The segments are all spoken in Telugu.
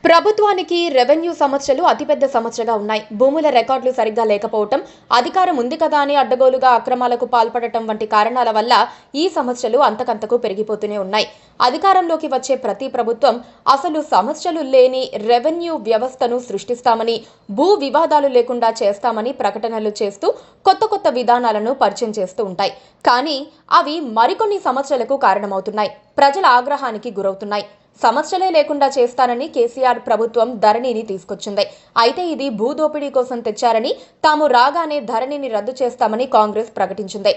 ప్రభుత్వానికి రెవెన్యూ సమస్యలు అతిపెద్ద సమస్యగా ఉన్నాయి. భూముల రికార్డులు సరిగ్గా లేకపోవటం, అధికారం ఉంది కదా అని అడ్డగోలుగా అక్రమాలకు పాల్పడటం వంటి కారణాల వల్ల ఈ సమస్యలు అంతకంతకు పెరిగిపోతూనే ఉన్నాయి. అధికారంలోకి వచ్చే ప్రతి ప్రభుత్వం అసలు సమస్యలు లేని రెవెన్యూ వ్యవస్థను సృష్టిస్తామని, భూ వివాదాలు లేకుండా చేస్తామని ప్రకటనలు చేస్తూ కొత్త విధానాలను పరిచయం చేస్తూ ఉంటాయి. కానీ అవి మరికొన్ని సమస్యలకు కారణమవుతున్నాయి. ప్రజల ఆగ్రహానికి గురవుతున్నాయి. సమస్యలే లేకుండా చేస్తానని కేసీఆర్ ప్రభుత్వం ధరణిని తీసుకొచ్చింది. అయితే ఇది భూదోపిడీ కోసం తెచ్చారని, తాము రాగానే ధరణిని రద్దు చేస్తామని కాంగ్రెస్ ప్రకటించింది.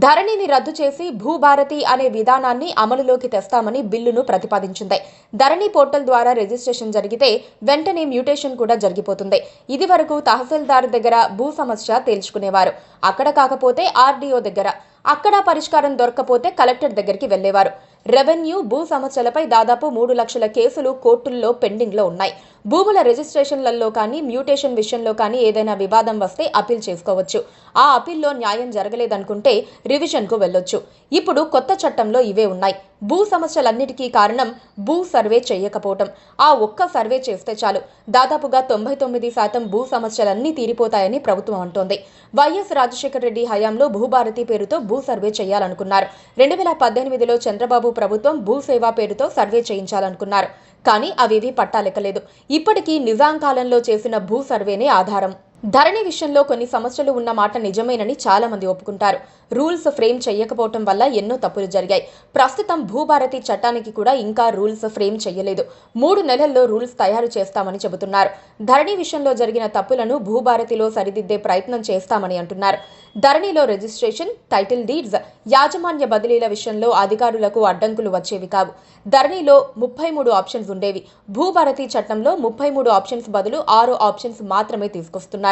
ధరణిని రద్దు చేసి భూభారతి అనే విధానాన్ని అమలులోకి తెస్తామని బిల్లును ప్రతిపాదించింది. ధరణి పోర్టల్ ద్వారా రిజిస్ట్రేషన్ జరిగితే వెంటనే మ్యూటేషన్ కూడా జరిగిపోతుంది. ఇది వరకు తహసీల్దార్ దగ్గర భూ సమస్య తేల్చుకునేవారు. అక్కడ కాకపోతే ఆర్డీఓ దగ్గర, అక్కడ పరిష్కారం దొరకపోతే కలెక్టర్ దగ్గరికి వెళ్లేవారు. రెవెన్యూ భూ సమస్యలపై దాదాపు 3 లక్షల కేసులు కోర్టుల్లో పెండింగ్లో ఉన్నాయి. భూముల రిజిస్ట్రేషన్లలో కానీ, మ్యూటేషన్ విషయంలో కానీ ఏదైనా వివాదం వస్తే అప్పీల్ చేసుకోవచ్చు. ఆ అప్పీల్లో న్యాయం జరగలేదనుకుంటే రివిజన్కు వెళ్లొచ్చు. ఇప్పుడు కొత్త చట్టంలో ఇవే ఉన్నాయి. భూ సమస్యలన్నిటికీ కారణం భూ సర్వే చేయకపోవటం. ఆ ఒక్క సర్వే చేస్తే చాలు, దాదాపుగా 99% భూ సమస్యలన్నీ తీరిపోతాయని ప్రభుత్వం అంటోంది. వైఎస్ రాజశేఖర రెడ్డి హయాంలో భూభారతి పేరుతో భూ సర్వే చేయాలనుకున్నారు. 2018లో చంద్రబాబు ప్రభుత్వం భూసేవ పేరుతో సర్వే చేయించాలనుకున్నారు. కానీ అవేవీ పట్టాలెక్కలేదు. ఇప్పటికీ నిజాం కాలంలో చేసిన భూ సర్వేనే ఆధారం. ధరణి విషయంలో కొన్ని సమస్యలు ఉన్న మాట నిజమేనని చాలా మంది ఒప్పుకుంటారు. రూల్స్ ఫ్రేమ్ చేయకపోవటం వల్ల ఎన్నో తప్పులు జరిగాయి. ప్రస్తుతం భూభారతి చట్టానికి కూడా ఇంకా రూల్స్ ఫ్రేమ్ చేయలేదు. 3 నెలల్లో రూల్స్ తయారు చేస్తామని చెబుతున్నారు. ధరణి విషయంలో జరిగిన తప్పులను భూభారతిలో సరిదిద్దే ప్రయత్నం చేస్తామని అంటున్నారు. ధరణిలో రిజిస్ట్రేషన్, టైటిల్ డీడ్స్, యాజమాన్య బదిలీల విషయంలో అధికారులకు అడ్డంకులు వచ్చేవి కావు. ధరణిలో 33 ఆప్షన్స్ ఉండేవి. భూభారతి చట్టంలో 33 ఆప్షన్స్ బదులు 6 ఆప్షన్స్ మాత్రమే తీసుకొస్తున్నారు.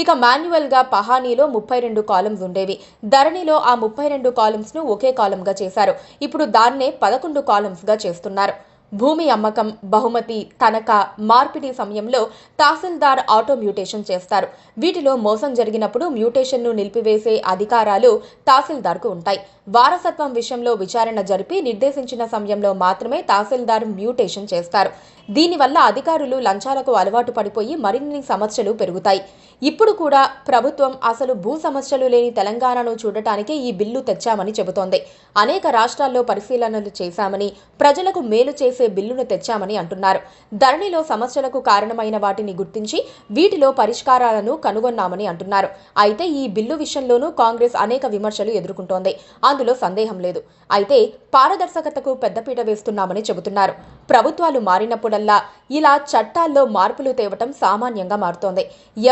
ఇక మాన్యువల్ గా పహానీలో 32 కాలమ్స్ ఉండేవి. ధరణిలో ఆ 32 కాలమ్స్ ను ఒకే కాలమ్ గా చేశారు. ఇప్పుడు దాన్నే 11 కాలమ్స్ గా చేస్తున్నారు. భూమి అమ్మకం, బహుమతి, తనఖా, మార్పిడి సమయంలో తహసీల్దార్ ఆటో మ్యూటేషన్ చేస్తారు. వీటిలో మోసం జరిగినప్పుడు మ్యూటేషన్ను నిలిపివేసే అధికారాలు తహసీల్దార్కు ఉంటాయి. వారసత్వం విషయంలో విచారణ జరిపి నిర్దేశించిన సమయంలో మాత్రమే తహసీల్దార్ మ్యూటేషన్ చేస్తారు. దీనివల్ల అధికారులు లంచాలకు అలవాటు పడిపోయి మరిన్ని సమస్యలు పెరుగుతాయి. ఇప్పుడు కూడా ప్రభుత్వం అసలు భూ సమస్యలు లేని తెలంగాణను చూడటానికే ఈ బిల్లు తెచ్చామని చెబుతోంది. అనేక రాష్ట్రాల్లో పరిశీలనలు చేశామని, ప్రజలకు మేలు చేసే బిల్లును తెచ్చామని అంటున్నారు. ధరణిలో సమస్యలకు కారణమైన వాటిని గుర్తించి వీటిలో పరిష్కారాలను కనుగొన్నామని అంటున్నారు. అయితే ఈ బిల్లు విషయంలోనూ కాంగ్రెస్ అనేక విమర్శలు ఎదుర్కొంటోంది. అందులో సందేహం లేదు. అయితే పారదర్శకతకు పెద్దపీట వేస్తున్నామని చెబుతున్నారు. ప్రభుత్వాలు మారినప్పుడల్లా ఇలా చట్టాల్లో మార్పులు తేవటం సామాన్యంగా మారుతోంది.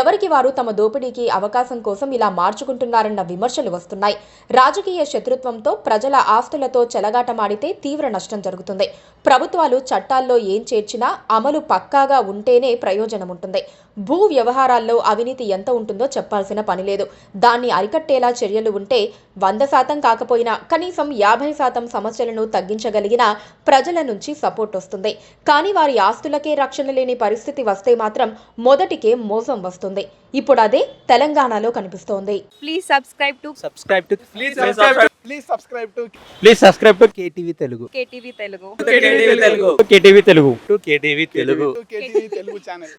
ఎవరికి వారు తమ దోపిడీకి అవకాశం కోసం ఇలా మార్చుకుంటున్నారన్న విమర్శలు వస్తున్నాయి. రాజకీయ శత్రుత్వంతో ప్రజల ఆస్తులతో చెలగాటమాడితే తీవ్ర నష్టం జరుగుతుంది. ప్రభుత్వాలు చట్టాల్లో ఏం చేర్చినా అమలు పక్కాగా ఉంటేనే ప్రయోజనం ఉంటుంది. భూ వ్యవహారాల్లో అవినీతి ఎంత ఉంటుందో చెప్పాల్సిన పని లేదు. దాన్ని అరికట్టేలా చర్యలు ఉంటే 100% కాకపోయినా కనీసం 50% సమస్యలను తగ్గించగలిగిన ప్రజల నుంచి సపోర్ట్ వస్తుంది. కానీ వారి ఆస్తులకే రక్షణ లేని పరిస్థితి వస్తే మాత్రం మొదటికే మోసం వస్తుంది. ఇప్పుడు అదే తెలంగాణలో కనిపిస్తోంది. Please subscribe to KTV Telugu. KTV Telugu. KTV Telugu channel.